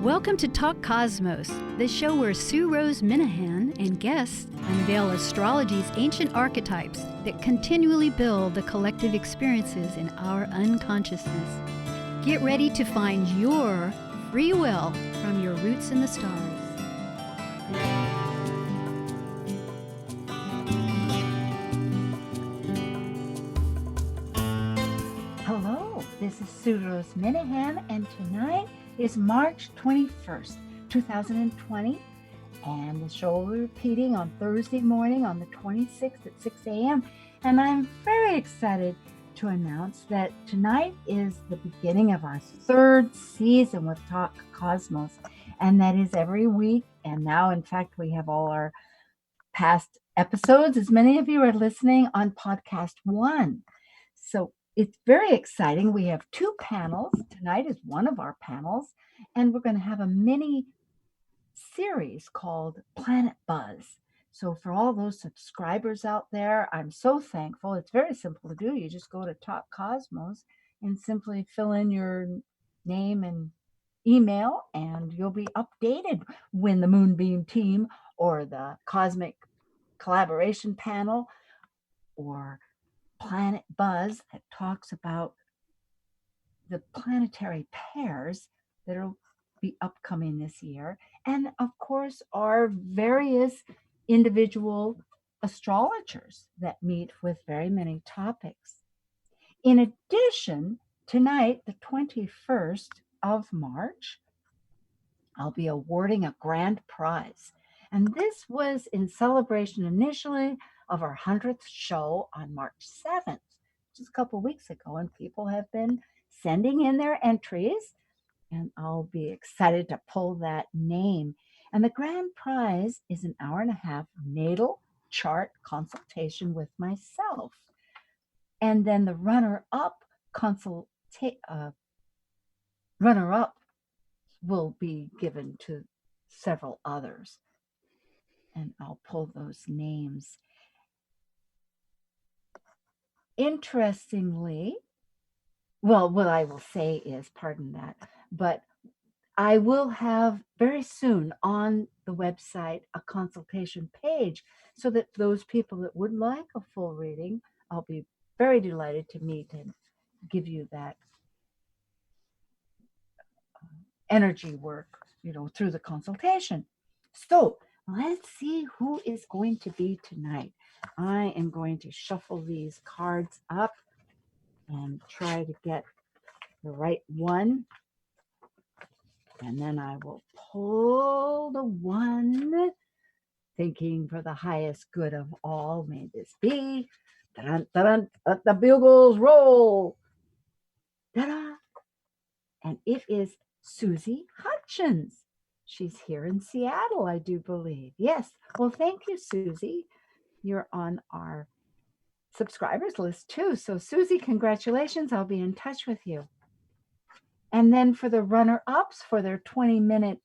Welcome to Talk Cosmos, the show where Sue Rose Minahan and guests unveil astrology's ancient archetypes that continually build the collective experiences in our unconsciousness. Get ready to find your free will from your roots in the stars. Hello, this is Sue Rose Minahan, and tonight is March 21st, 2020, and the show will be repeating on Thursday morning on the 26th at 6 a.m. And I'm very excited to announce that tonight is the beginning of our third season with Talk Cosmos, and that is every week. And now, in fact, we have all our past episodes, as many of you are listening on podcast one. So it's very exciting. We have two panels. Tonight is one of our panels, and we're going to have a mini series called Planet Buzz. So for all those subscribers out there, I'm so thankful. It's very simple to do. You just go to Talk Cosmos and simply fill in your name and email, and you'll be updated when the Moonbeam Team or the Cosmic Collaboration Panel or Planet Buzz that talks about the planetary pairs that will be upcoming this year, and of course our various individual astrologers that meet with very many topics. In addition, tonight, the 21st of March, I'll be awarding a grand prize. And this was in celebration initially of our 100th show on March 7th, just a couple weeks ago, and people have been sending in their entries, and I'll be excited to pull that name. And the grand prize is an hour-and-a-half natal chart consultation with myself. And then the runner-up will be given to several others. And I'll pull those names. Interestingly, well, what I will say is, pardon that, but I will have very soon on the website a consultation page so that those people that would like a full reading, I'll be very delighted to meet and give you that energy work, through the consultation. So let's see who is going to be tonight. I am going to shuffle these cards up and try to get the right one. And then I will pull the one, thinking for the highest good of all, may this be. Dun, dun, dun, let the bugles roll. Ta-da! And it is Susie Hutchins. She's here in Seattle, I do believe. Yes. Well, thank you, Susie. You're on our subscribers list too. So Susie, congratulations. I'll be in touch with you. And then for the runner-ups for their 20-minute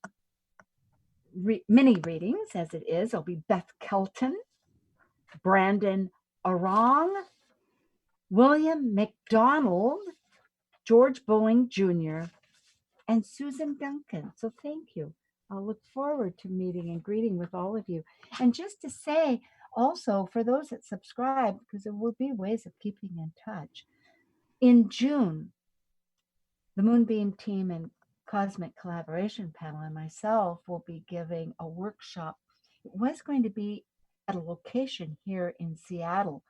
mini readings, as it is, it'll be Beth Kelton, Brandon Arong, William McDonald, George Bowling Jr., and Susan Duncan. So thank you. I'll look forward to meeting and greeting with all of you. And just to say also, for those that subscribe, because there will be ways of keeping in touch, in June, the Moonbeam Team and Cosmic Collaboration Panel and myself will be giving a workshop. It was going to be at a location here in Seattle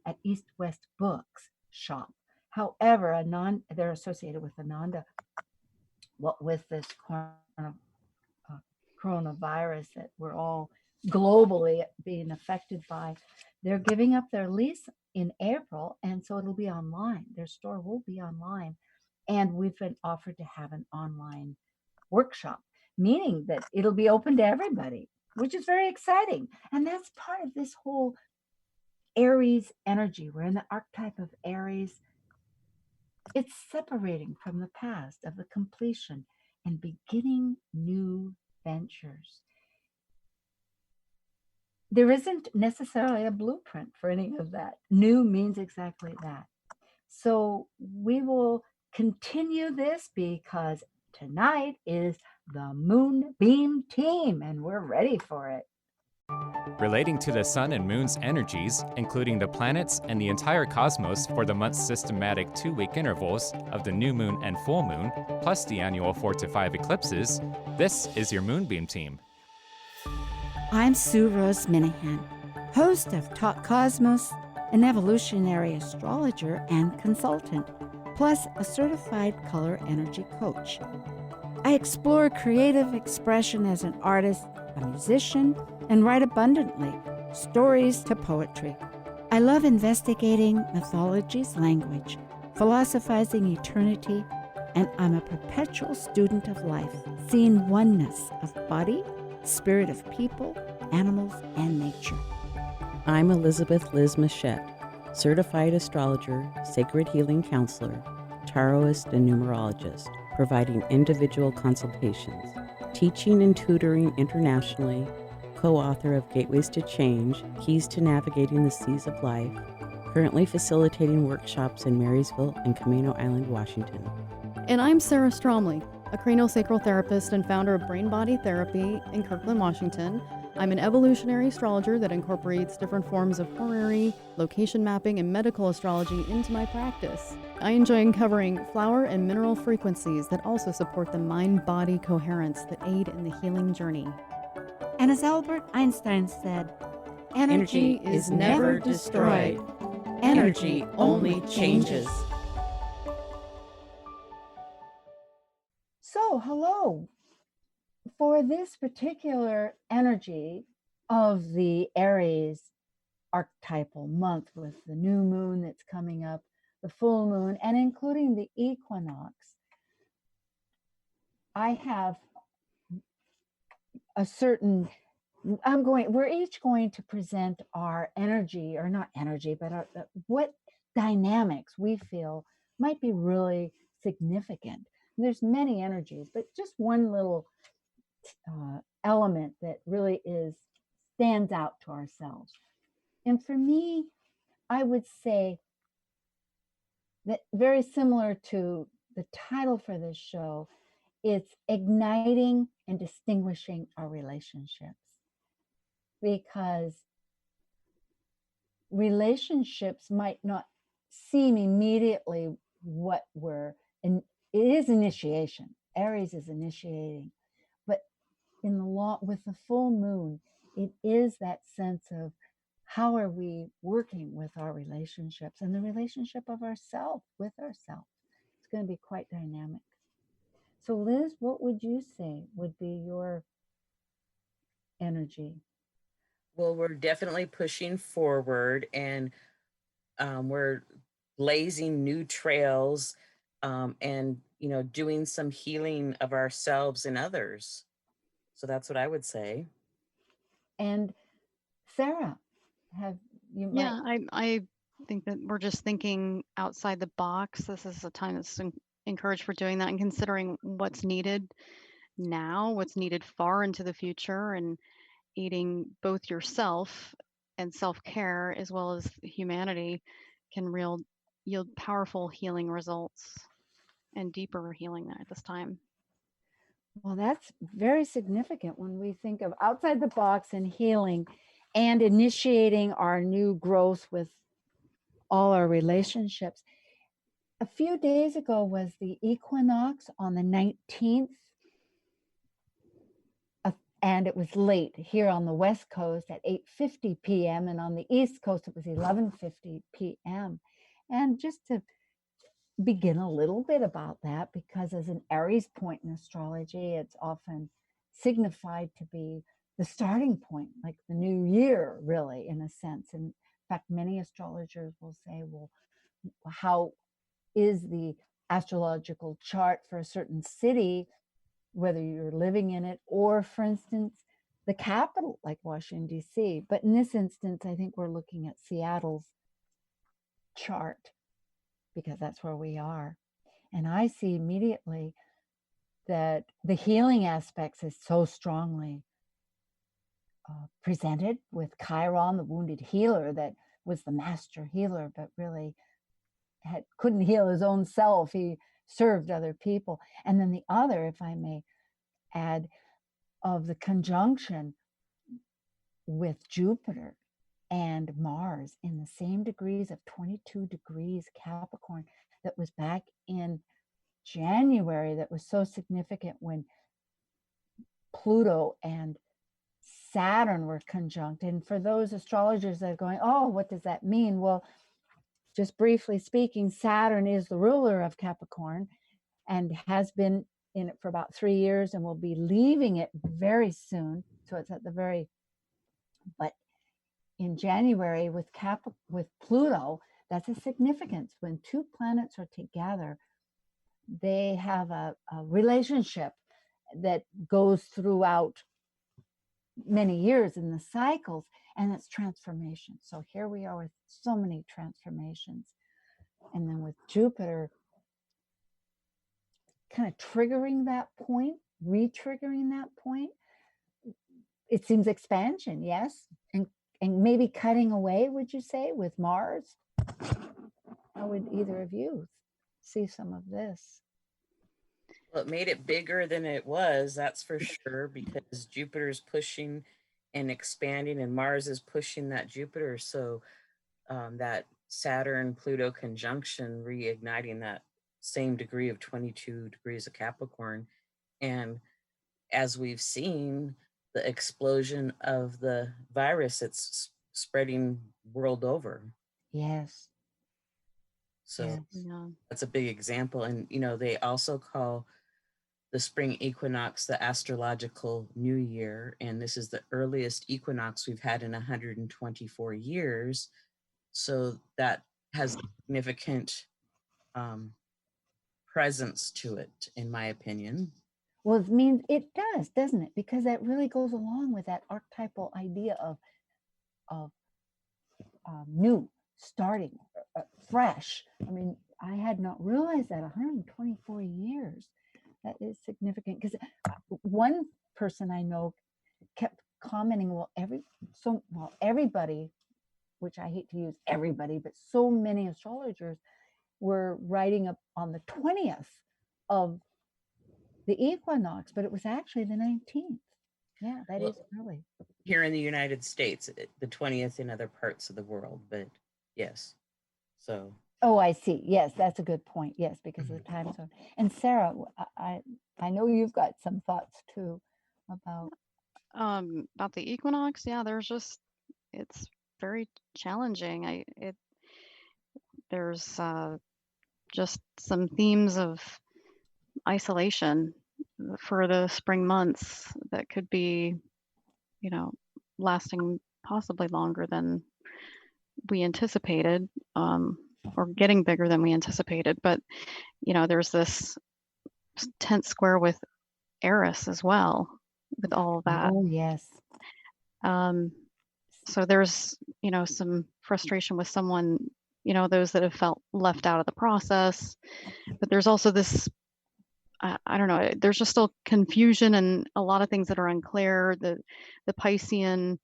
at East West Books Shop. However, they're associated with Ananda, with this coronavirus that we're all globally being affected by. They're giving up their lease in April, and so it'll be online. Their store will be online. And we've been offered to have an online workshop, meaning that it'll be open to everybody, which is very exciting. And that's part of this whole Aries energy. We're in the archetype of Aries. It's separating from the past, of the completion, and beginning new ventures. There isn't necessarily a blueprint for any of that. New means exactly that. So we will continue this because tonight is the Moonbeam Team, and we're ready for it. Relating to the sun and moon's energies, including the planets and the entire cosmos for the month's systematic 2-week intervals of the new moon and full moon, plus the annual 4 to 5 eclipses, this is your Moonbeam Team. I'm Sue Rose Minahan, host of Talk Cosmos, an evolutionary astrologer and consultant, plus a certified color energy coach. I explore creative expression as an artist, a musician, and write abundantly, stories to poetry. I love investigating mythology's language, philosophizing eternity, and I'm a perpetual student of life, seeing oneness of body, spirit of people, animals, and nature. I'm Elizabeth Liz Machette, certified astrologer, sacred healing counselor, tarotist, and numerologist, providing individual consultations, teaching and tutoring internationally, co-author of Gateways to Change, Keys to Navigating the Seas of Life, currently facilitating workshops in Marysville and Camino Island, Washington. And I'm Sarah Stromley, a craniosacral therapist and founder of Brain Body Therapy in Kirkland, Washington. I'm an evolutionary astrologer that incorporates different forms of horary, location mapping, and medical astrology into my practice. I enjoy uncovering flower and mineral frequencies that also support the mind-body coherence that aid in the healing journey. And as Albert Einstein said, energy is never destroyed. Energy only changes. So, hello. For this particular energy of the Aries archetypal month with the new moon that's coming up, the full moon, and including the equinox, I have a certain, we're each going to present our energy, or not energy, but what dynamics we feel might be really significant. There's many energies, but just one little element that really stands out to ourselves. And for me, I would say that very similar to the title for this show, it's igniting and distinguishing our relationships. Because relationships might not seem immediately what it is initiation. Aries is initiating, but with the full moon, it is that sense of how are we working with our relationships and the relationship of ourselves with ourselves. It's going to be quite dynamic. So Liz, what would you say would be your energy? Well, we're definitely pushing forward, and we're blazing new trails, and doing some healing of ourselves and others. So that's what I would say. And Sarah, I think that we're just thinking outside the box. This is a time that's encouraged for doing that and considering what's needed now, what's needed far into the future, and aiding both yourself and self-care as well as humanity can yield powerful healing results and deeper healing at this time. Well, that's very significant when we think of outside the box and healing and initiating our new growth with all our relationships. A few days ago was the equinox on the 19th, and it was late here on the West Coast at 8:50 p.m. and on the East Coast it was 11:50 p.m. And just to begin a little bit about that, because as an Aries point in astrology, it's often signified to be the starting point, like the new year, really, in a sense. And in fact, many astrologers will say, well, how is the astrological chart for a certain city, whether you're living in it or, for instance, the capital like Washington, D.C. But in this instance, I think we're looking at Seattle's chart because that's where we are. And I see immediately that the healing aspects is so strongly presented with Chiron, the wounded healer that was the master healer, but really couldn't heal his own self. He served other people. And then the other, if I may add, of the conjunction with Jupiter and Mars in the same degrees of 22 degrees Capricorn that was back in January, that was so significant when Pluto and Saturn were conjunct. And for those astrologers that are going, oh, what does that mean? Well, just briefly speaking, Saturn is the ruler of Capricorn and has been in it for about 3 years and will be leaving it very soon. So it's at the very, but in January with Pluto, that's a significance. When two planets are together, they have a relationship that goes throughout many years in the cycles, and it's transformation. So here we are with so many transformations. And then with Jupiter kind of triggering that point, re-triggering that point, it seems expansion, yes? And maybe cutting away, would you say, with Mars? How would either of you see some of this? Well, it made it bigger than it was, that's for sure, because Jupiter's pushing and expanding, and Mars is pushing that Jupiter. So that Saturn Pluto conjunction reigniting that same degree of 22 degrees of Capricorn. And as we've seen, the explosion of the virus, it's spreading world over. Yes. So yes. Yeah. that's a big example. And, you know, they also call the spring equinox the astrological new year. And this is the earliest equinox we've had in 124 years. So that has significant presence to it, in my opinion. Well, it means it does, doesn't it? Because that really goes along with that archetypal idea of new, starting, fresh. I mean, I had not realized that 124 years. That is significant, because one person I know kept commenting, well, everybody, which I hate to use everybody, but so many astrologers were writing up on the 20th of the equinox, but it was actually the 19th. Yeah, that is early. Here in the United States, the 20th in other parts of the world, but yes. So. Oh, I see. Yes, that's a good point. Yes, because of the time zone. And Sarah, I know you've got some thoughts too about About the equinox. Yeah, it's very challenging. There's just some themes of isolation for the spring months that could be, lasting possibly longer than we anticipated, or getting bigger than we anticipated. But, there's this 10th square with Aries as well, with all of that. Oh, yes. So there's, some frustration with someone, those that have felt left out of the process. But there's also this, I don't know, there's just still confusion and a lot of things that are unclear. The Piscean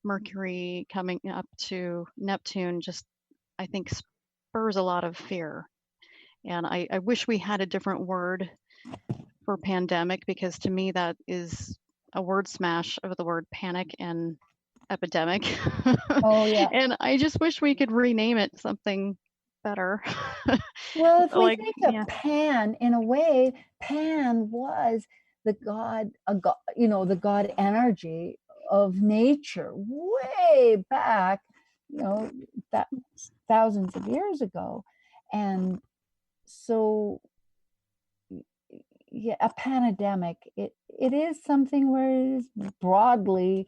Mercury coming up to Neptune just, I think, spurs a lot of fear. And I wish we had a different word for pandemic, because to me that is a word smash of the word panic and epidemic. Oh, yeah. And I just wish we could rename it something better. Well, if we Like, think of Pan, in a way, Pan was the god, the god energy of nature way back, that thousands of years ago. And so, yeah, a pandemic, it is something where it is broadly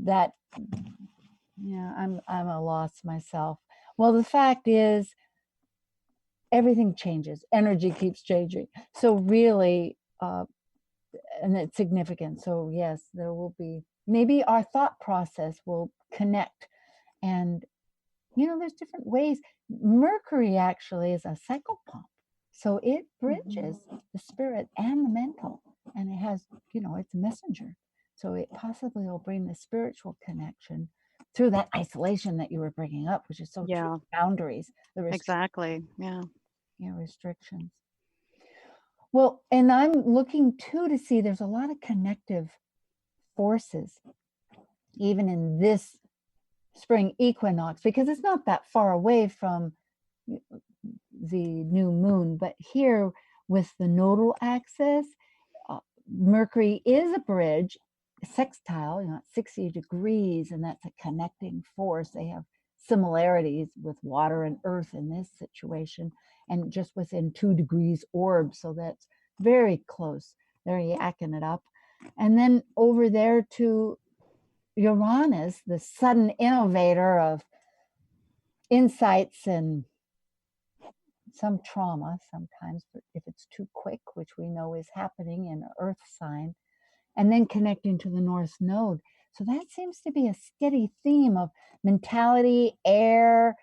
that, yeah, I'm a loss myself. Well, the fact is, everything changes. Energy keeps changing. So really, and it's significant. So yes, there will be, maybe our thought process will connect. And, there's different ways. Mercury actually is a psychopomp. So it bridges the spirit and the mental. And it has, it's a messenger. So it possibly will bring the spiritual connection through that isolation that you were bringing up, which is so true. Yeah, Boundaries, the exactly. Yeah. restrictions. Well, and I'm looking too to see there's a lot of connective forces, even in this spring equinox, because it's not that far away from the new moon, but here with the nodal axis, Mercury is a bridge, sextile, at 60 degrees, and that's a connecting force. They have similarities with water and earth in this situation, and just within 2 degrees orb, so that's very close. They're yakking it up. And then over there to Uranus, the sudden innovator of insights and some trauma sometimes, but if it's too quick, which we know is happening in Earth sign, and then connecting to the North Node. So that seems to be a steady theme of mentality, air.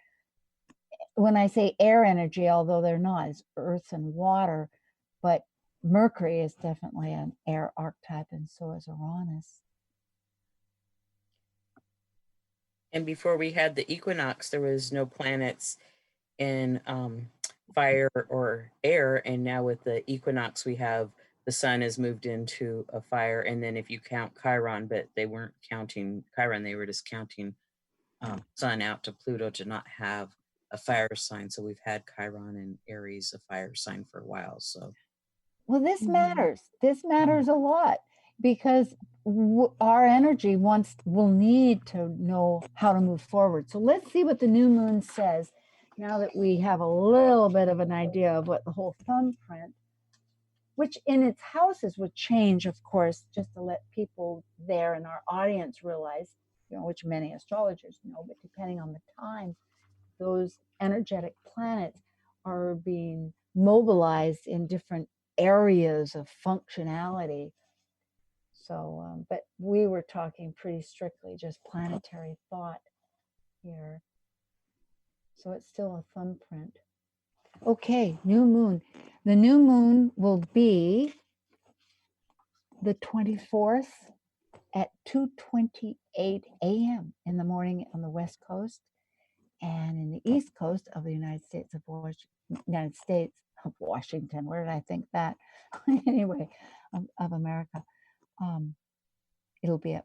When I say air energy, although they're not, it's earth and water, but Mercury is definitely an air archetype, and so is Uranus. And before we had the equinox, there was no planets in fire or air. And now with the equinox, we have the sun has moved into a fire. And then if you count Chiron, but they weren't counting Chiron, they were just counting sun out to Pluto to not have a fire sign. So we've had Chiron and Aries, a fire sign, for a while. So, well, this matters. This matters a lot, because our energy will need to know how to move forward. So let's see what the new moon says now that we have a little bit of an idea of what the whole thumbprint, which in its houses would change, of course, just to let people there in our audience realize, which many astrologers know, but depending on the time, those energetic planets are being mobilized in different areas of functionality. So, but we were talking pretty strictly just planetary thought here. So it's still a thumbprint. Okay, new moon. The new moon will be the 24th at 2:28 a.m. in the morning on the West Coast, and in the East Coast of the United States of Washington. Where did I think that? Anyway, of America. It'll be at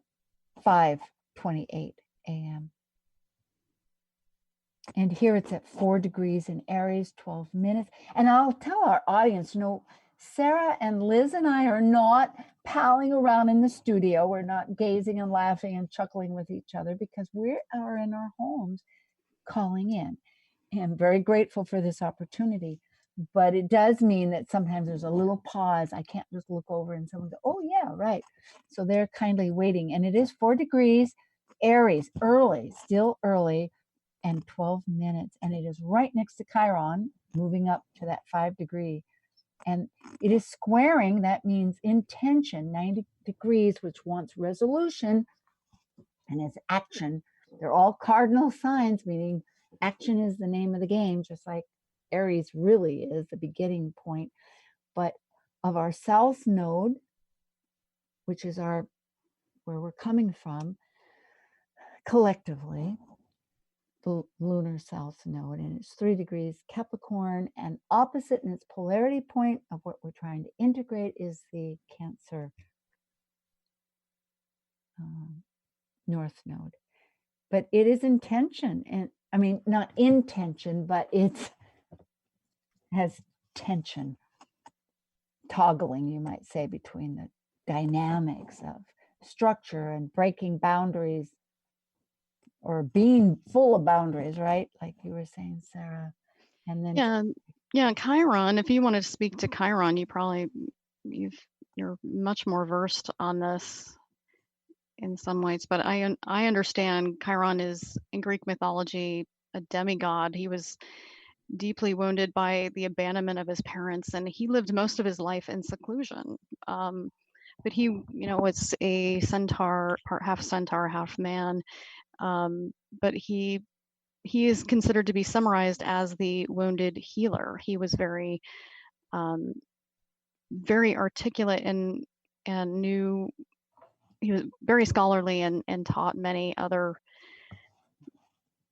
5:28 a.m. And here it's at 4 degrees in Aries, 12 minutes. And I'll tell our audience, Sarah and Liz and I are not palling around in the studio. We're not gazing and laughing and chuckling with each other, because we are in our homes calling in. And I'm very grateful for this opportunity. But it does mean that sometimes there's a little pause. I can't just look over and someone go, oh, yeah, right. So they're kindly waiting. And it is 4 degrees, Aries, early, still early, and 12 minutes. And it is right next to Chiron, moving up to that 5 degree. And it is squaring, that means intention, 90 degrees, which wants resolution and is action. They're all cardinal signs, meaning action is the name of the game, just like Aries really is the beginning point. But of our South Node, which is where we're coming from collectively, the lunar South Node, and it's 3 degrees Capricorn, and opposite in its polarity point of what we're trying to integrate is the Cancer North Node. But it is intention, and I mean, not intention, but it has tension, toggling, you might say, between the dynamics of structure and breaking boundaries, or being full of boundaries, right? Like you were saying, Sarah. And then Chiron, if you want to speak to Chiron, you're much more versed on this in some ways, but I understand Chiron is in Greek mythology a demigod. He was deeply wounded by the abandonment of his parents, and he lived most of his life in seclusion. But he, was a centaur, half man. But he is considered to be summarized as the wounded healer. He was very, very articulate and knew. He was very scholarly and taught many other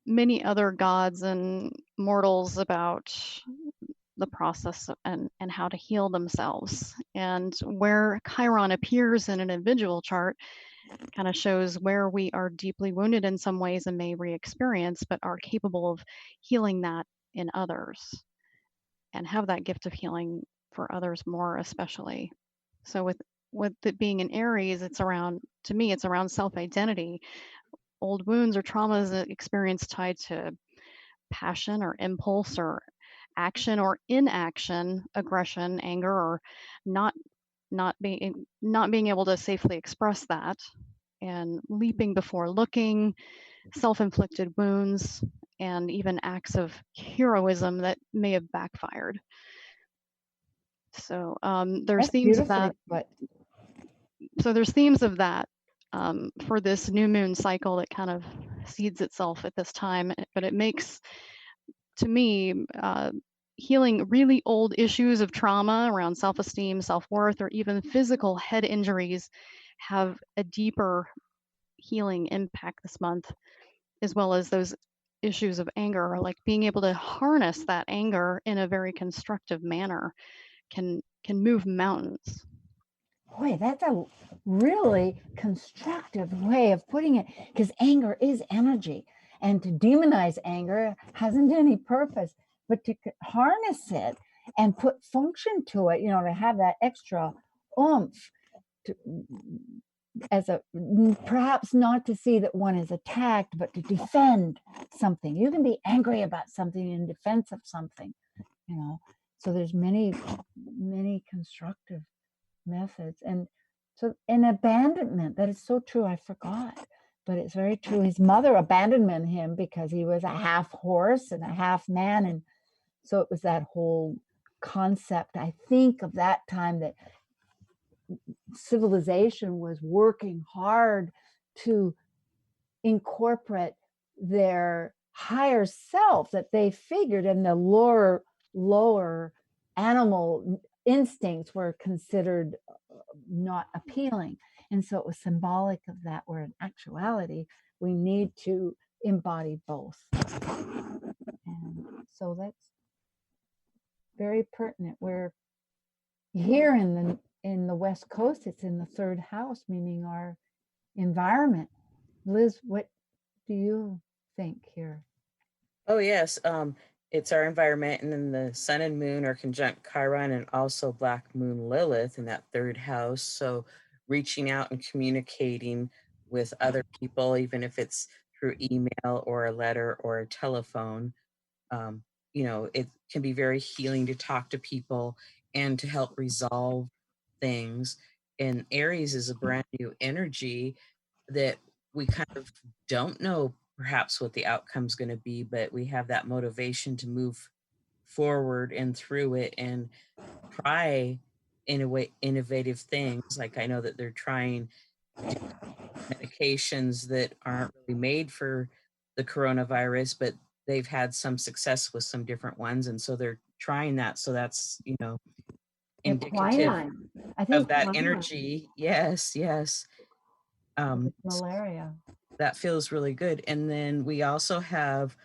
many other gods and mortals about the process and how to heal themselves. And where Chiron appears in an individual chart kind of shows where we are deeply wounded in some ways and may re-experience, but are capable of healing that in others and have that gift of healing for others more especially. So with it being in Aries, it's around, to me, it's around self-identity, old wounds or traumas experienced tied to passion or impulse or action or inaction, aggression, anger, or not not being able to safely express that, and leaping before looking, self-inflicted wounds, and even acts of heroism that may have backfired. So there's That's themes of beautifully that. put. So there's themes of that for this new moon cycle that kind of seeds itself at this time, but it makes, to me, healing really old issues of trauma around self-esteem, self-worth, or even physical head injuries have a deeper healing impact this month, as well as those issues of anger, like being able to harness that anger in a very constructive manner can move mountains. Boy, that's a really constructive way of putting it, because anger is energy. And to demonize anger hasn't any purpose, but to harness it and put function to it, to have that extra oomph, to, as a perhaps not to see that one is attacked, but to defend something. You can be angry about something in defense of something, So there's many constructive methods. And so an abandonment, that is so true. I forgot, but it's very true. His mother abandoned him because he was a half horse and a half man. And so it was that whole concept, I think, of that time, that civilization was working hard to incorporate their higher self that they figured, and the lower animal instincts were considered not appealing. And so it was symbolic of that, where in actuality we need to embody both. And so that's very pertinent. We're here in the West Coast, it's in the third house, meaning our environment. Liz, what do you think here? Oh, yes. It's our environment, and then the sun and moon are conjunct Chiron and also Black Moon Lilith in that third house. So reaching out and communicating with other people, even if it's through email or a letter or a telephone, um, it can be very healing to talk to people and to help resolve things. And Aries is a brand new energy that we kind of don't know perhaps what the outcome's going to be, but we have that motivation to move forward and through it and try in a way innovative things. Like I know that they're trying medications that aren't really made for the coronavirus, but they've had some success with some different ones, and so they're trying that. So that's indicative Quinine. I of think that quinine energy. Yes, yes. with malaria. That feels really good. And then we also have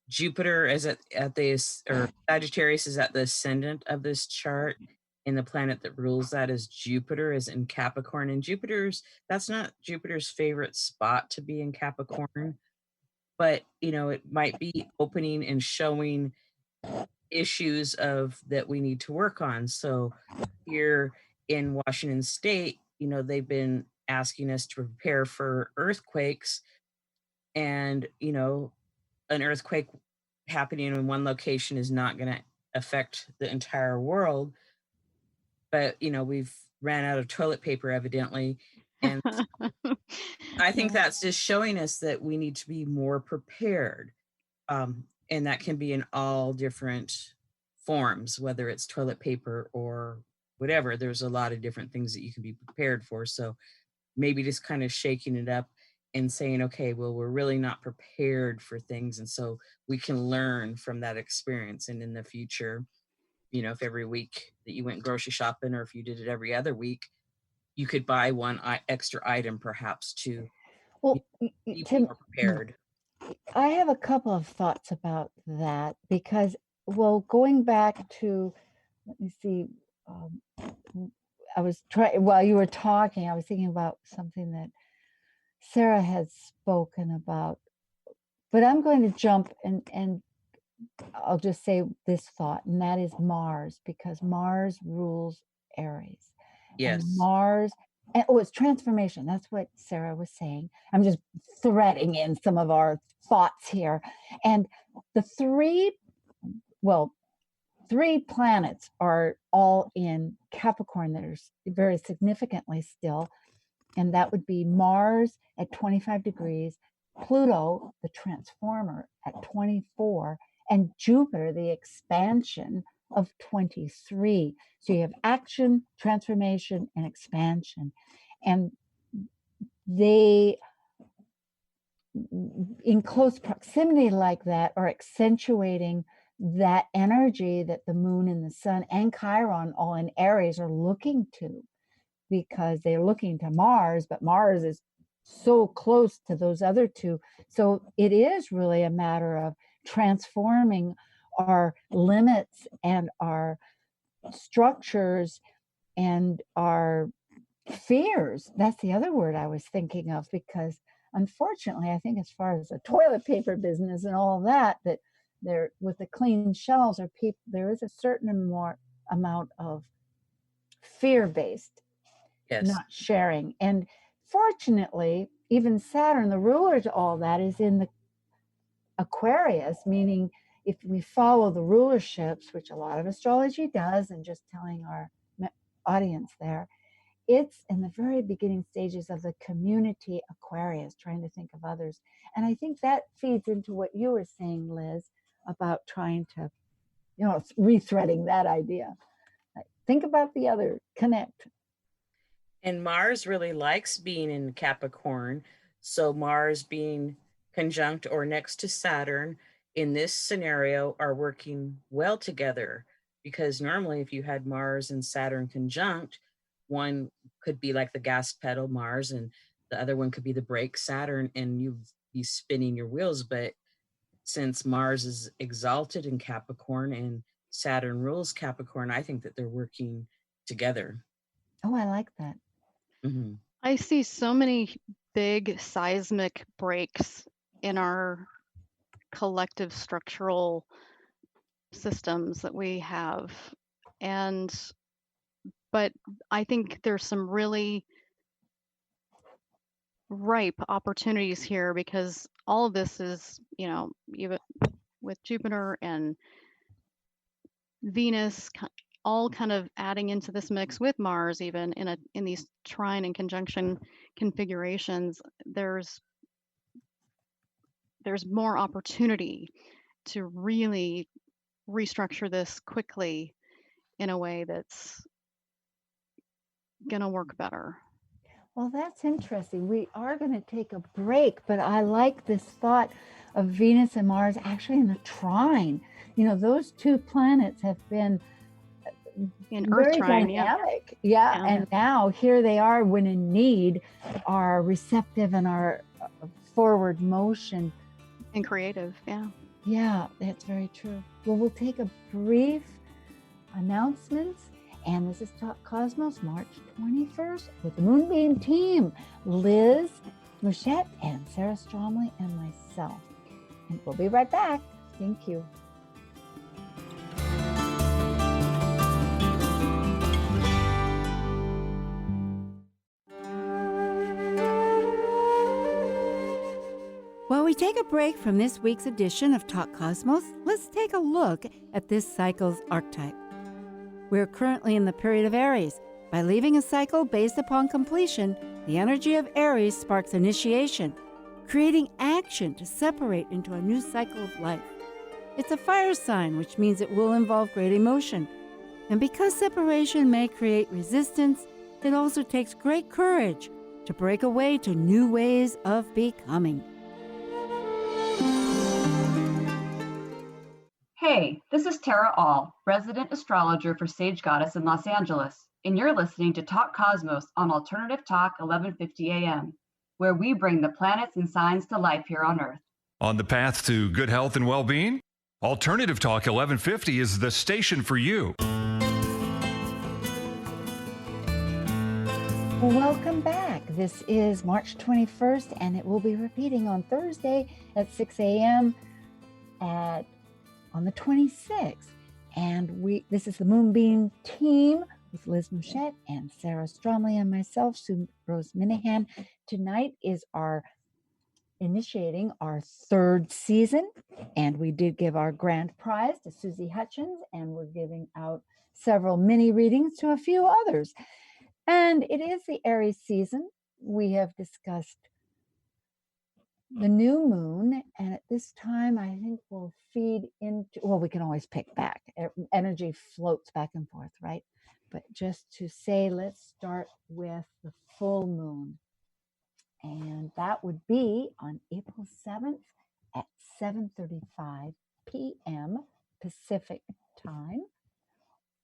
Jupiter is at this, or Sagittarius is at the ascendant of this chart, and the planet that rules that is Jupiter, is in Capricorn. And that's not Jupiter's favorite spot to be in Capricorn, but it might be opening and showing issues of that we need to work on. So here in Washington State, they've been asking us to prepare for earthquakes, and an earthquake happening in one location is not going to affect the entire world, but we've ran out of toilet paper evidently, and I think that's just showing us that we need to be more prepared, and that can be in all different forms, whether it's toilet paper or whatever. There's a lot of different things that you can be prepared for. So maybe just kind of shaking it up and saying, okay, well, we're really not prepared for things. And so we can learn from that experience. And in the future, if every week that you went grocery shopping, or if you did it every other week, you could buy one extra item perhaps to Well, be to, more prepared. I have a couple of thoughts about that because, well, going back to, let me see, um, I was trying, while you were talking, I was thinking about something that Sarah had spoken about, but I'm going to jump and I'll just say this thought, and that is Mars, because Mars rules Aries. And Yes. Mars, and, oh, it's transformation. That's what Sarah was saying. I'm just threading in some of our thoughts here. And the well, three planets are all in Capricorn that are very significantly still. And that would be Mars at 25 degrees, Pluto, the transformer, at 24, and Jupiter, the expansion, of 23. So you have action, transformation, and expansion. And they, in close proximity like that, are accentuating that energy that the moon and the sun and Chiron, all in Aries, are looking to, because they're looking to Mars, but Mars is so close to those other two. So it is really a matter of transforming our limits and our structures and our fears. That's the other word I was thinking of, because unfortunately, I think as far as the toilet paper business and all of that, that there, with the clean shelves, or people, there is a certain more amount of fear-based Yes. not sharing. And fortunately, even Saturn, the ruler to all that, is in the Aquarius, meaning if we follow the rulerships, which a lot of astrology does, and just telling our audience there, it's in the very beginning stages of the community Aquarius, trying to think of others. And I think that feeds into what you were saying, Liz, about trying to, rethreading that idea. Think about the other, connect. And Mars really likes being in Capricorn. So Mars being conjunct or next to Saturn in this scenario are working well together, because normally if you had Mars and Saturn conjunct, one could be like the gas pedal Mars and the other one could be the brake Saturn, and you'd be spinning your wheels. But since Mars is exalted in Capricorn and Saturn rules Capricorn, I think that they're working together. Oh, I like that. Mm-hmm. I see so many big seismic breaks in our collective structural systems that we have. But I think there's some really ripe opportunities here, because all of this is, even with Jupiter and Venus all kind of adding into this mix with Mars, even in these trine and conjunction configurations, there's more opportunity to really restructure this quickly in a way that's going to work better. Well, that's interesting. We are going to take a break, but I like this thought of Venus and Mars actually in a trine. Those two planets have been In Earth very trine, dynamic. Yeah. And now here they are, when in need, are receptive and are forward motion. And creative. Yeah. Yeah, that's very true. Well, we'll take a brief announcements. And this is Talk Cosmos, March 21st, with the Moonbeam Team, Liz Mouchette and Sarah Stromley and myself. And we'll be right back. Thank you. While we take a break from this week's edition of Talk Cosmos, let's take a look at this cycle's archetype. We're currently in the period of Aries. By leaving a cycle based upon completion, the energy of Aries sparks initiation, creating action to separate into a new cycle of life. It's a fire sign, which means it will involve great emotion. And because separation may create resistance, it also takes great courage to break away to new ways of becoming. Hey, this is Tara All, resident astrologer for Sage Goddess in Los Angeles, and you're listening to Talk Cosmos on Alternative Talk 1150 AM, where we bring the planets and signs to life here on Earth. On the path to good health and well-being? Alternative Talk 1150 is the station for you. Welcome back. This is March 21st, and it will be repeating on Thursday at 6 a.m. on the 26th. And this is the Moonbeam Team with Liz Mouchette and Sarah Stromley and myself, Sue Rose Minahan. Tonight is initiating our third season, and we did give our grand prize to Susie Hutchins, and we're giving out several mini readings to a few others. And it is the Aries season. We have discussed the new moon, and at this time I think we'll feed into, well, we can always pick back. Energy floats back and forth, right? But just to say, let's start with the full moon. And that would be on April 7th at 7:35 p.m. Pacific time.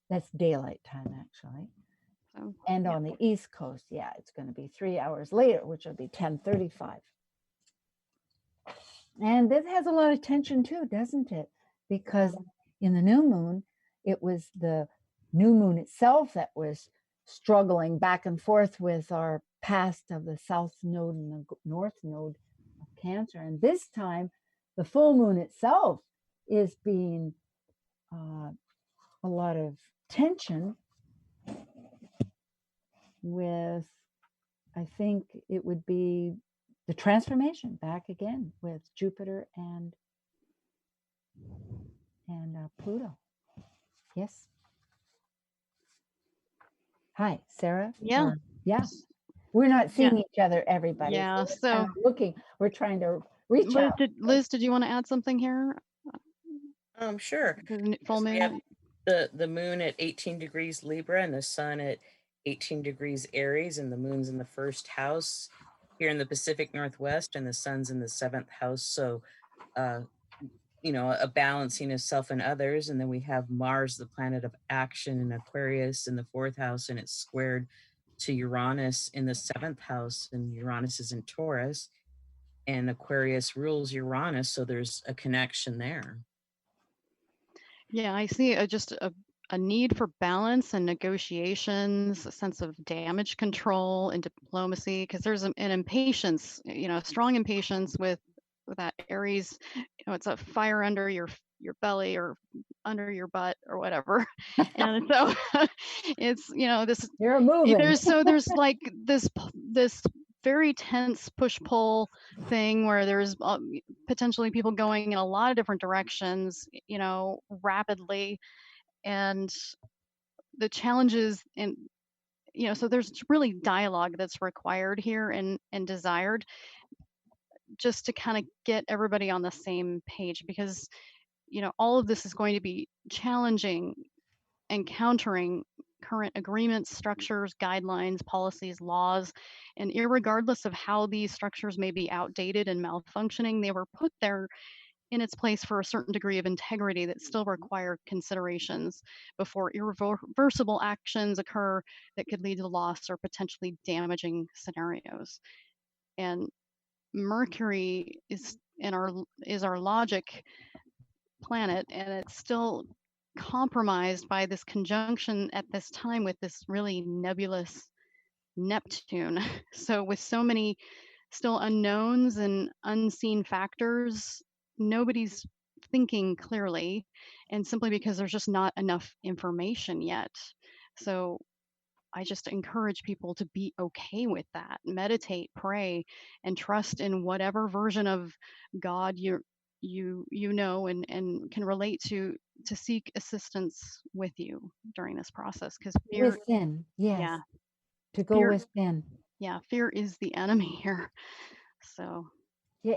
That's daylight time, actually. And on the East Coast, it's going to be 3 hours later, which will be 10:35. And this has a lot of tension too, doesn't it? Because in the new moon, it was the new moon itself that was struggling back and forth with our past of the South Node and the North Node of Cancer. And this time, the full moon itself is being a lot of tension with, I think it would be the transformation back again with Jupiter and Pluto. Yes. Hi, Sarah. Yeah. Yes. We're not seeing each other, everybody. Yeah. So we're kind of looking. We're trying to reach out. Liz, did you want to add something here? Sure. Full moon. We have the moon at 18 degrees Libra and the sun at 18 degrees Aries, and the moon's in the first house here in the Pacific Northwest, and the sun's in the 7th house. So, a balancing of self and others. And then we have Mars, the planet of action, in Aquarius in the 4th house, and it's squared to Uranus in the 7th house, and Uranus is in Taurus, and Aquarius rules Uranus. So there's a connection there. Yeah, I see just a need for balance and negotiations, a sense of damage control and diplomacy, because there's an impatience, strong impatience with that Aries. It's a fire under your belly or under your butt or whatever. And so it's, this, you're moving. There's like this very tense push-pull thing where there's potentially people going in a lot of different directions, rapidly, and the challenges and so there's really dialogue that's required here and desired, just to kind of get everybody on the same page, because all of this is going to be challenging, encountering current agreements, structures, guidelines, policies, laws, and irregardless of how these structures may be outdated and malfunctioning, they were put there in its place for a certain degree of integrity that still require considerations before irreversible actions occur that could lead to loss or potentially damaging scenarios. And Mercury is our logic planet, and it's still compromised by this conjunction at this time with this really nebulous Neptune. So with so many still unknowns and unseen factors, nobody's thinking clearly, and simply because there's just not enough information yet. So I just encourage people to be okay with that. Meditate, pray, and trust in whatever version of God you know and can relate to seek assistance with you during this process, because fear Within, yes. Yeah. To go within. Yeah, fear is the enemy here. So yeah,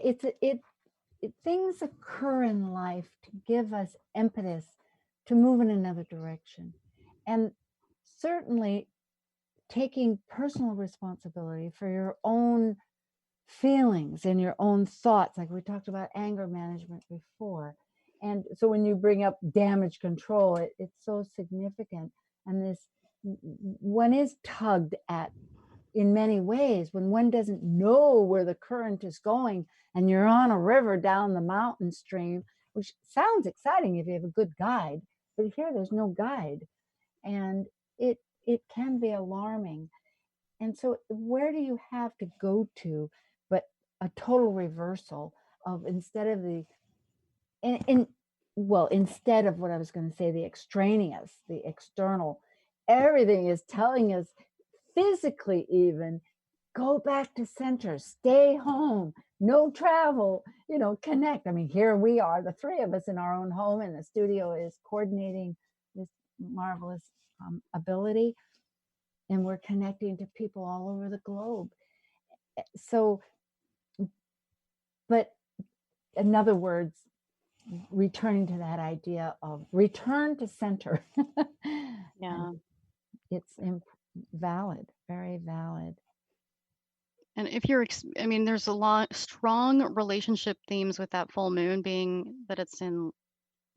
things occur in life to give us impetus to move in another direction. And certainly taking personal responsibility for your own feelings and your own thoughts, like we talked about anger management before. And so when you bring up damage control, it's so significant. And this one is tugged at in many ways, when one doesn't know where the current is going and you're on a river down the mountain stream, which sounds exciting if you have a good guide, but here there's no guide, and it can be alarming. And so where do you have to go to but a total reversal of, instead of the well, instead of what I was going to say, the extraneous, the external, everything is telling us physically, even, go back to center, stay home, no travel, connect. I mean, here we are, the three of us in our own home, and the studio is coordinating this marvelous ability, and we're connecting to people all over the globe. So, but in other words, returning to that idea of return to center. Yeah. It's valid, very valid. And if you're, I mean, there's a lot strong relationship themes with that full moon, being that it's in,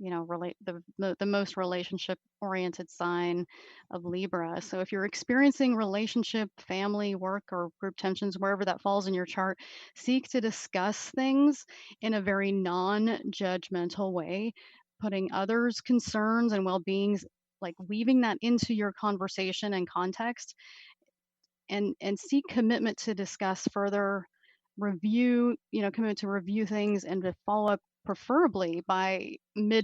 relate the most relationship oriented sign of Libra. So if you're experiencing relationship, family, work, or group tensions, wherever that falls in your chart, seek to discuss things in a very non-judgmental way, putting others' concerns and well-beings, like weaving that into your conversation and context, and seek commitment to discuss further, review, commitment to review things and to follow up, preferably by the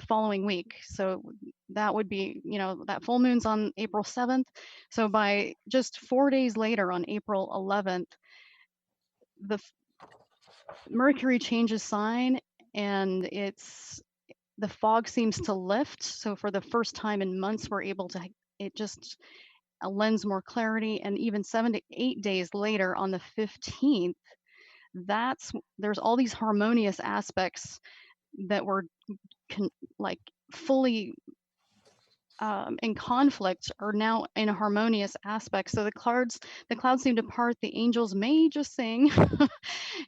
following week. So that would be, that full moon's on April 7th. So by just 4 days later, on April 11th, the Mercury changes sign, and the fog seems to lift. So for the first time in months, we're able to, it just lends more clarity. And even 7 to 8 days later, on the 15th, there's all these harmonious aspects that were fully in conflict are now in a harmonious aspect. So the clouds seem to part, the angels may just sing.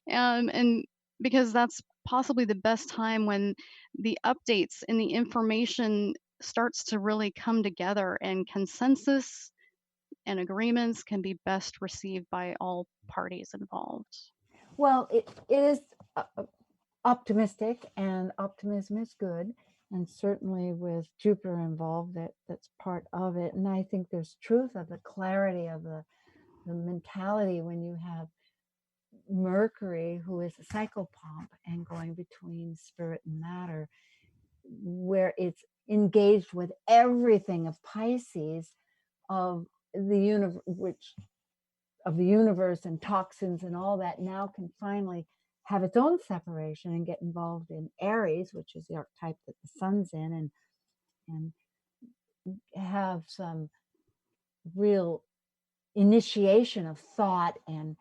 And because that's possibly the best time when the updates and the information starts to really come together, and consensus and agreements can be best received by all parties involved. Well, it is optimistic, and optimism is good, and certainly with Jupiter involved, that's part of it. And I think there's truth of the clarity of the mentality when you have Mercury, who is a psychopomp and going between spirit and matter, where it's engaged with everything of Pisces, of the universe and toxins and all that, now can finally have its own separation and get involved in Aries, which is the archetype that the sun's in, and have some real initiation of thought and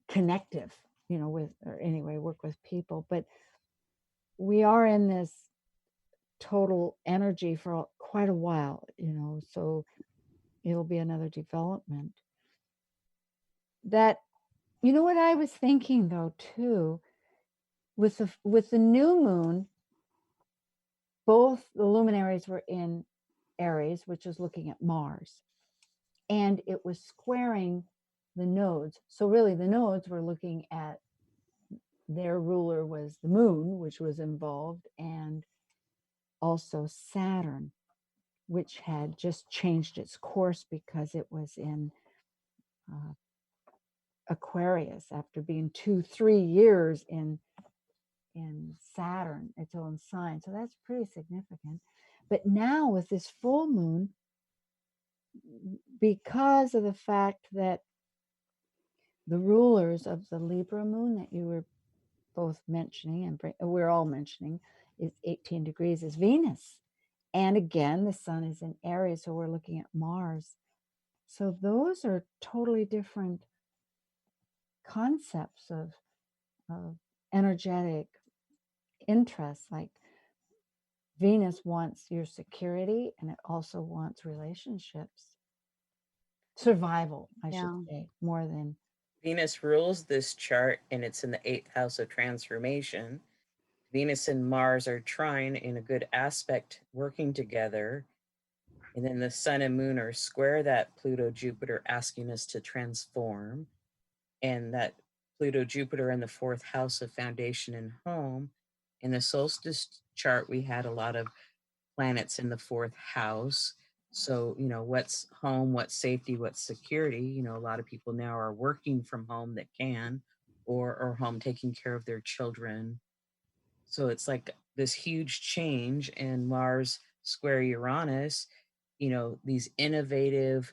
connective, work with people. But we are in this total energy for quite a while, so it'll be another development. That, what I was thinking though too, with the new moon, both the luminaries were in Aries, which is looking at Mars, and it was squaring the nodes. So really the nodes were looking at, their ruler was the moon, which was involved, and also Saturn, which had just changed its course because it was in Aquarius after being 2-3 years in Saturn, its own sign. So that's pretty significant. But now with this full moon, because of the fact that the rulers of the Libra moon that you were both mentioning, and we're all mentioning, is 18 degrees, is Venus. And again, the sun is in Aries, so we're looking at Mars. So those are totally different concepts of energetic interests. Like Venus wants your security, and it also wants relationships. Survival, I should say, more than... Venus rules this chart, and it's in the 8th house of transformation. Venus and Mars are trine in a good aspect, working together. And then the sun and moon are square that Pluto Jupiter, asking us to transform. And that Pluto Jupiter in the fourth house of foundation and home. In the solstice chart, we had a lot of planets in the fourth house. So, what's home, what's safety, what's security? A lot of people now are working from home that can, or home taking care of their children. So it's like this huge change, and Mars square Uranus, these innovative,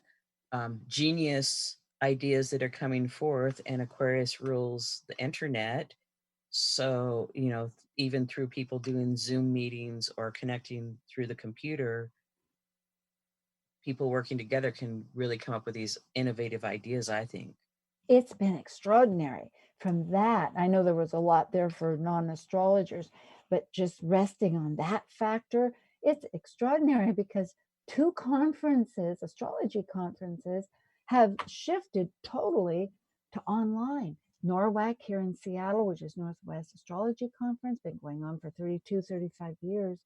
genius ideas that are coming forth, and Aquarius rules the internet. So, even through people doing Zoom meetings or connecting through the computer, people working together can really come up with these innovative ideas, I think. It's been extraordinary. From that, I know there was a lot there for non-astrologers, but just resting on that factor, it's extraordinary because 2 conferences, astrology conferences, have shifted totally to online. NORWAC here in Seattle, which is Northwest Astrology Conference, been going on for 32, 35 years.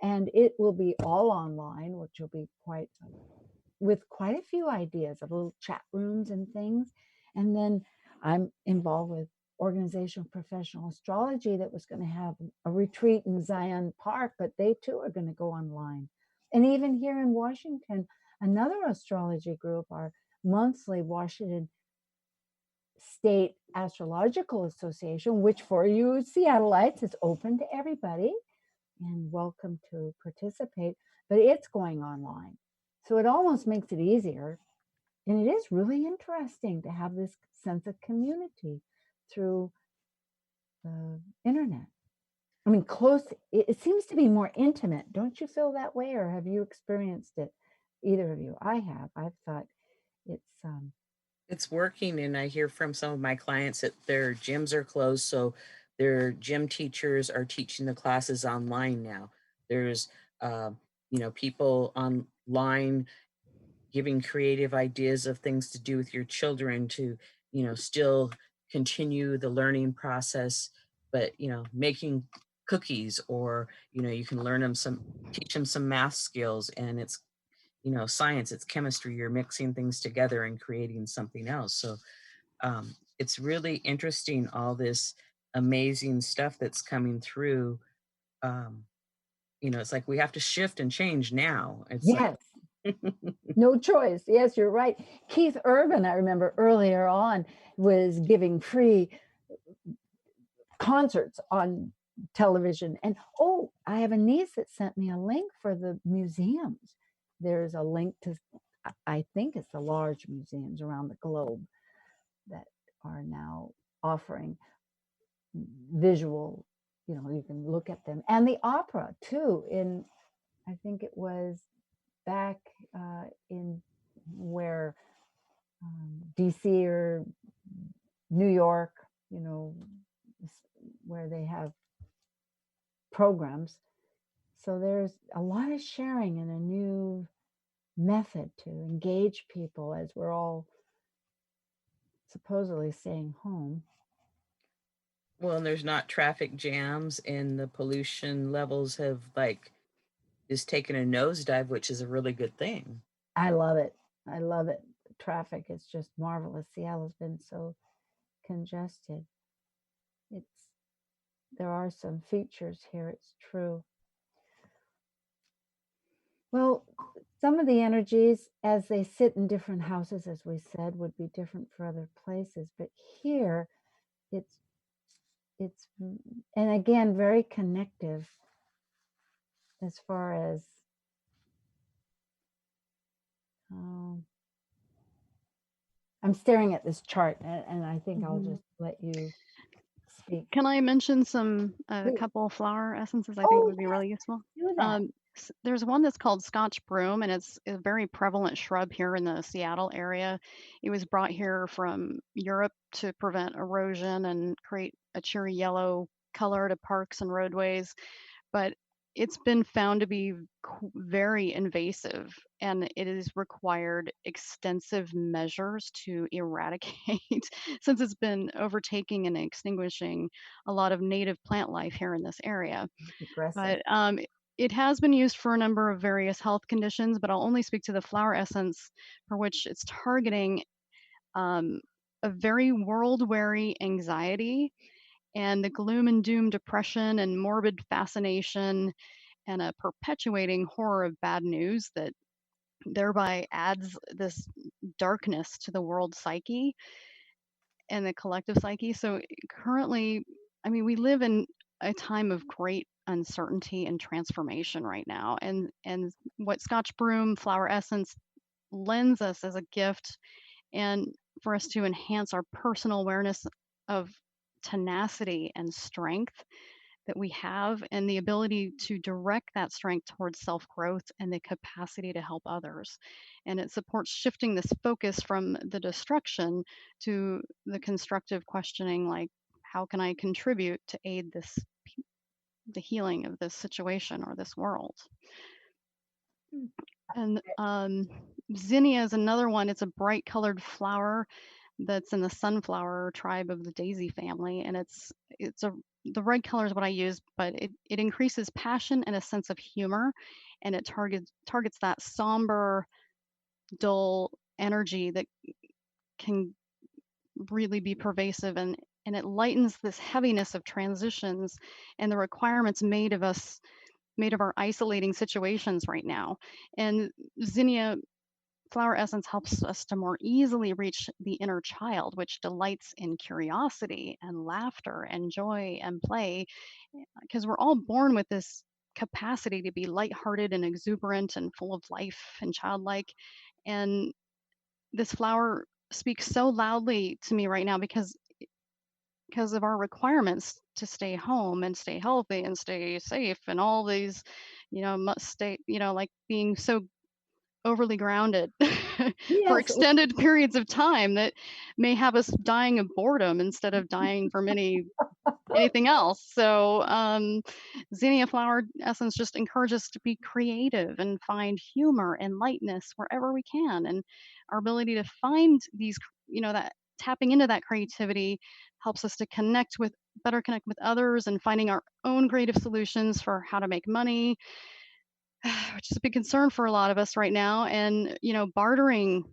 And it will be all online, which will be with quite a few ideas of little chat rooms and things. And then I'm involved with Organization of Professional Astrology that was going to have a retreat in Zion Park, but they too are going to go online. And even here in Washington, another astrology group, our monthly Washington State Astrological Association, which for you Seattleites is open to everybody and welcome to participate, but it's going online. So it almost makes it easier. And it is really interesting to have this sense of community through the internet. I mean, close, it seems to be more intimate. Don't you feel that way? Or have you experienced it? Either of you? I have. I've thought it's working, and I hear from some of my clients that their gyms are closed, so their gym teachers are teaching the classes online now. There's people online giving creative ideas of things to do with your children to still continue the learning process, but making cookies, or you can teach them some math skills, and it's science, it's chemistry, you're mixing things together and creating something else. So it's really interesting, all this amazing stuff that's coming through. It's like we have to shift and change now. It's yes, no choice. Yes, you're right. Keith Urban, I remember earlier on, was giving free concerts on television. And I have a niece that sent me a link for the museums. There's a link to, I think it's the large museums around the globe that are now offering visual, you can look at them. And the opera too, I think it was back in where DC or New York, where they have programs. So there's a lot of sharing and a new method to engage people as we're all supposedly staying home. Well, and there's not traffic jams, and the pollution levels have just taken a nosedive, which is a really good thing. I love it. I love it. The traffic is just marvelous. Seattle's been so congested. There are some features here, it's true. Well, some of the energies as they sit in different houses, as we said, would be different for other places. But here it's and again, very connective as far as I'm staring at this chart, and I think I'll just let you speak. Can I mention a couple flower essences I think would be really useful? Do that. There's one that's called Scotch broom, and it's a very prevalent shrub here in the Seattle area. It was brought here from Europe to prevent erosion and create a cheery yellow color to parks and roadways. But it's been found to be very invasive, and it has required extensive measures to eradicate since it's been overtaking and extinguishing a lot of native plant life here in this area. Aggressive. But it has been used for a number of various health conditions, but I'll only speak to the flower essence for which it's targeting um, a very world-weary anxiety and the gloom and doom depression and morbid fascination and a perpetuating horror of bad news that thereby adds this darkness to the world psyche and the collective psyche. So currently, I mean, we live in a time of great uncertainty and transformation right now. And what Scotch broom flower essence lends us as a gift and for us to enhance our personal awareness of tenacity and strength that we have and the ability to direct that strength towards self growth and the capacity to help others. And it supports shifting this focus from the destruction to the constructive questioning, like, how can I contribute to aid the healing of this situation or this world? And zinnia is another one. It's a bright colored flower that's in the sunflower tribe of the daisy family, and the red color is what I use, but it increases passion and a sense of humor, and it targets that somber, dull energy that can really be pervasive, and it lightens this heaviness of transitions and the requirements made of our isolating situations right now. And zinnia flower essence helps us to more easily reach the inner child, which delights in curiosity and laughter and joy and play, because we're all born with this capacity to be lighthearted and exuberant and full of life and childlike. And this flower speaks so loudly to me right now because of our requirements to stay home and stay healthy and stay safe and all these, must stay, like being so overly grounded for Yes. extended periods of time that may have us dying of boredom instead of dying from anything else. So zinnia flower essence just encourages us to be creative and find humor and lightness wherever we can. And our ability to find these, that tapping into that creativity helps us to better connect with others and finding our own creative solutions for how to make money, which is a big concern for a lot of us right now. And, bartering,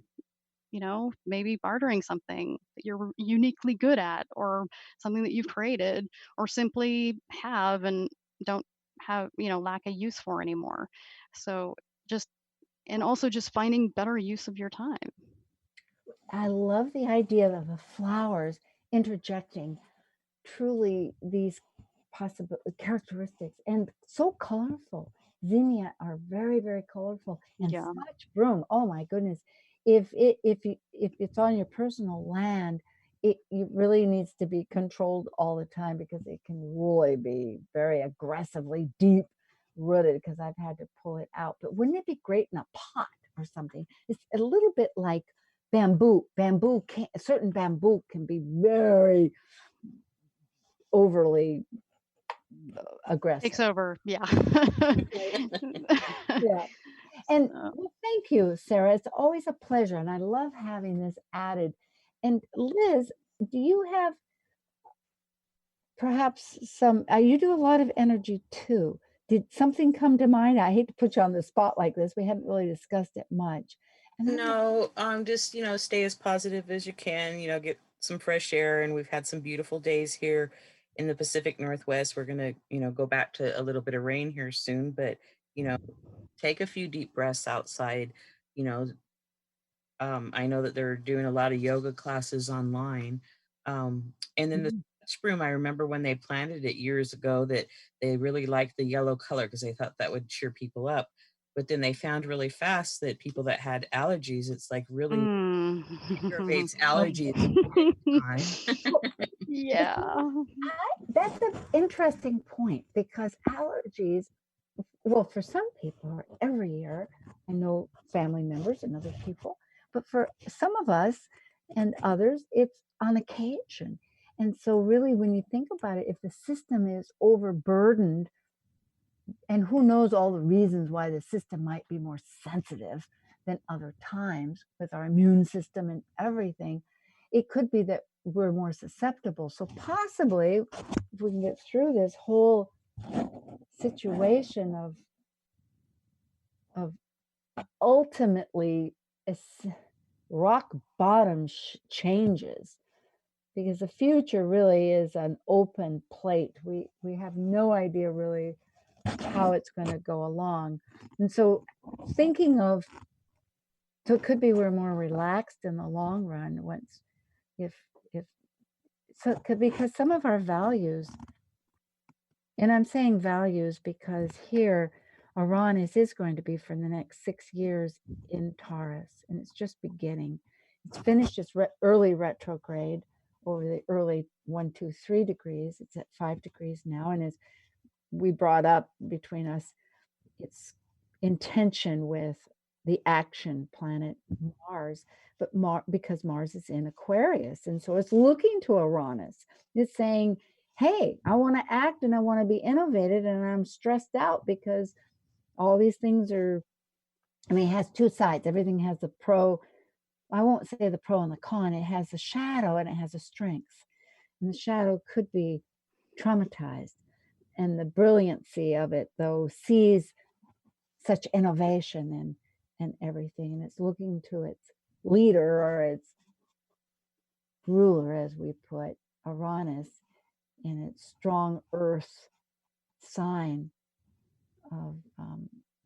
maybe bartering something that you're uniquely good at or something that you've created or simply have and don't have, lack a use for anymore. So just, and also just finding better use of your time. I love the idea of the flowers interjecting truly these possible characteristics and so colorful. Zinnia are very, very colorful, and Yeah. Scotch broom. Oh my goodness! If it's on your personal land, it really needs to be controlled all the time because it can really be very aggressively deep rooted. Because I've had to pull it out. But wouldn't it be great in a pot or something? It's a little bit like bamboo. Certain bamboo can be very overly aggressive. Takes over. Yeah. Yeah. And So, well, thank you, Sarah. It's always a pleasure. And I love having this added. And Liz, do you have perhaps some, you do a lot of energy too. Did something come to mind? I hate to put you on the spot like this. We haven't really discussed it much. And No, just, stay as positive as you can, get some fresh air. And we've had some beautiful days here in the Pacific Northwest. We're going to, go back to a little bit of rain here soon, but, take a few deep breaths outside. You know, I know that they're doing a lot of yoga classes online. And then the Scotch broom, I remember when they planted it years ago that they really liked the yellow color because they thought that would cheer people up. But then they found really fast that people that had allergies, it's like really aggravates allergies big time. yeah. that's an interesting point because allergies, well, for some people are every year. I know family members and other people, but for some of us and others, it's on occasion. And so, really, when you think about it, if the system is overburdened, and who knows all the reasons why the system might be more sensitive than other times with our immune system and everything, it could be that we're more susceptible. So, possibly, if we can get through this whole situation of of ultimately rock bottom changes, because the future really is an open plate. We have no idea really how it's going to go along. And so thinking of, so it could be we're more relaxed in the long run once, if so it could, because some of our values, and I'm saying values because here Uranus is going to be for the next 6 years in Taurus, and it's just beginning. It's finished its early retrograde over the early 1, 2, 3 degrees. It's at 5 degrees now, and as we brought up between us, its intention with the action planet Mars, but because Mars is in Aquarius, and so it's looking to Uranus. It's saying, hey, I want to act and I want to be innovative, and I'm stressed out because all these things are, I mean, it has two sides. Everything has the pro, I won't say the pro and the con. It has a shadow and it has a strength. And the shadow could be traumatized. And the brilliancy of it, though, sees such innovation and everything. And it's looking to its leader or its ruler, as we put Uranus, in its strong earth sign of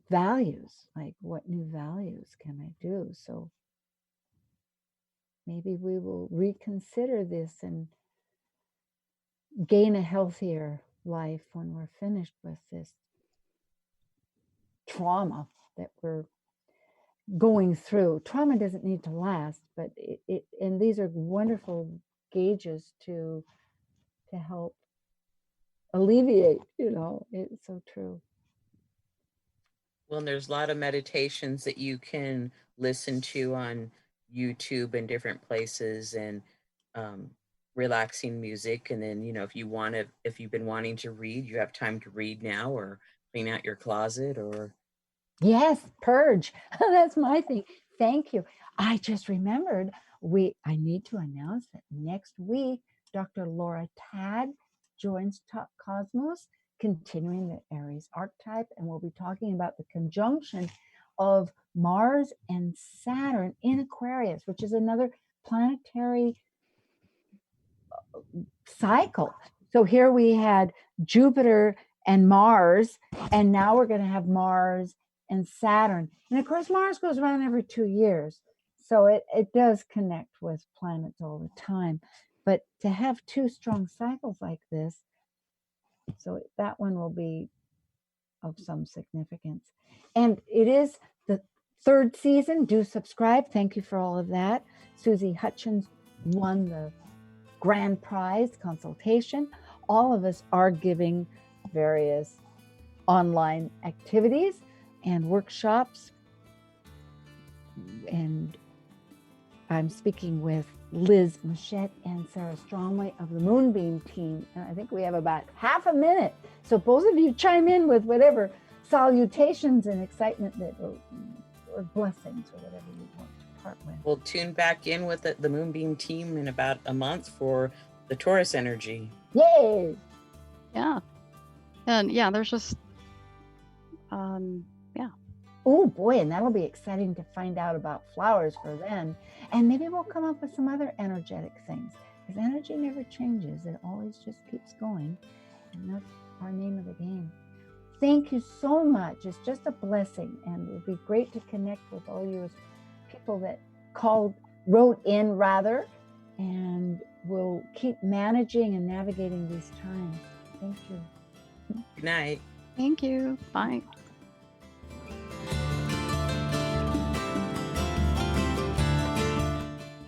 values, like what new values can I do? So maybe we will reconsider this and gain a healthier life when we're finished with this trauma that we're going through. Trauma doesn't need to last, but it and these are wonderful gauges to help alleviate, it's so true. Well, and there's a lot of meditations that you can listen to on YouTube and different places, and relaxing music. And then, if you've been wanting to read, you have time to read now, or clean out your closet, or Yes, purge. That's my thing. Thank you. I just remembered I need to announce that next week, Dr. Laura Tad joins Talk Cosmos, continuing the Aries archetype, and we'll be talking about the conjunction of Mars and Saturn in Aquarius, which is another planetary cycle. So here we had Jupiter and Mars, and now we're going to have Mars and Saturn. And of course, Mars goes around every 2 years. So it does connect with planets all the time. But to have two strong cycles like this, so that one will be of some significance. And it is the 3rd season. Do subscribe. Thank you for all of that. Susie Hutchins won the grand prize consultation. All of us are giving various online activities and workshops, and I'm speaking with Liz Machette and Sarah Strongway of the Moonbeam Team. And I think we have about half a minute, so both of you chime in with whatever salutations and excitement or blessings or whatever you want to part with. we'll tune back in with the Moonbeam Team in about a month for the Taurus energy. Yay! Yeah. And yeah, there's just, Oh boy, and that'll be exciting to find out about flowers for then. And maybe we'll come up with some other energetic things, because energy never changes. It always just keeps going. And that's our name of the game. Thank you so much. It's just a blessing. And it would be great to connect with all you people that wrote in rather, and we'll keep managing and navigating these times. Thank you. Good night. thank you. Bye.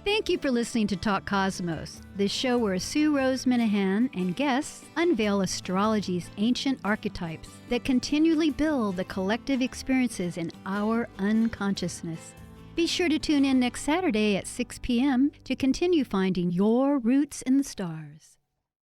Thank you for listening to Talk Cosmos, the show where Sue Rose Minahan and guests unveil astrology's ancient archetypes that continually build the collective experiences in our unconsciousness. Be sure to tune in next Saturday at 6 p.m. to continue finding your roots in the stars.